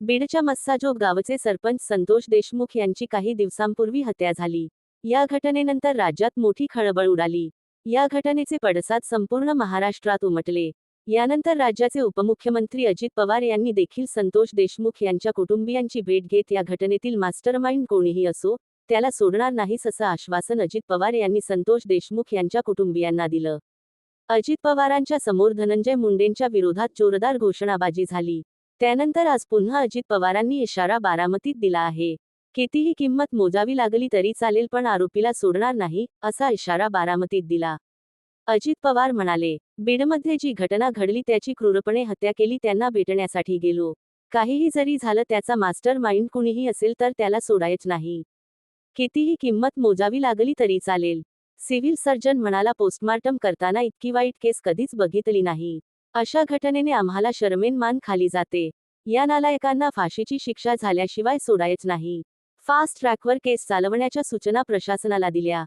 बीडच्या मस्साजोग गावचे सरपंच संतोष देशमुख यांची काही दिवसांपूर्वी हत्या झाली. या घटनेनंतर राज्यात मोठी खळबळ उडाली. या घटनेचे पडसाद संपूर्ण महाराष्ट्रात उमटले. यानंतर राज्याचे उपमुख्यमंत्री अजित पवार यांनी देखील संतोष देशमुख यांच्या कुटुंबियांची भेट घेत या घटनेतील मास्टरमाइंड कोणीही असो, त्याला सोडणार नाहीस असं आश्वासन अजित पवार यांनी संतोष देशमुख यांच्या कुटुंबियांना दिलं. अजित पवारांच्या समोर धनंजय मुंडेंच्या विरोधात जोरदार घोषणाबाजी झाली. त्यानंतर आज पुन्हा अजित पवारांनी इशारा बारामतीत दिला आहे. कितीही किंमत मोजावी लागली तरी चालेल, पण आरोपीला सोडणार नाही, असा इशारा बारामतीत दिला. अजित पवार म्हणाले, बीडमध्ये जी घटना घडली त्याची क्रूरपणे हत्या केली, त्यांना भेटण्यासाठी गेलो. काहीही जरी झालं, त्याचा मास्टर माइंड कुणीही असेल तर त्याला सोडायच नाही. कितीही किंमत मोजावी लागली तरी चालेल. सिव्हिल सर्जन म्हणाला, पोस्टमार्टम करताना इतकी वाईट केस कधीच बघितली नाही. अशा घटनेने आम्हाला शरमेन मान खाली जाते. या नालायकांना फाशीची शिक्षा झाल्याशिवाय सोडायच नाही. फास्ट ट्रॅकवर केस चालवण्याच्या सूचना प्रशासनाला दिल्या.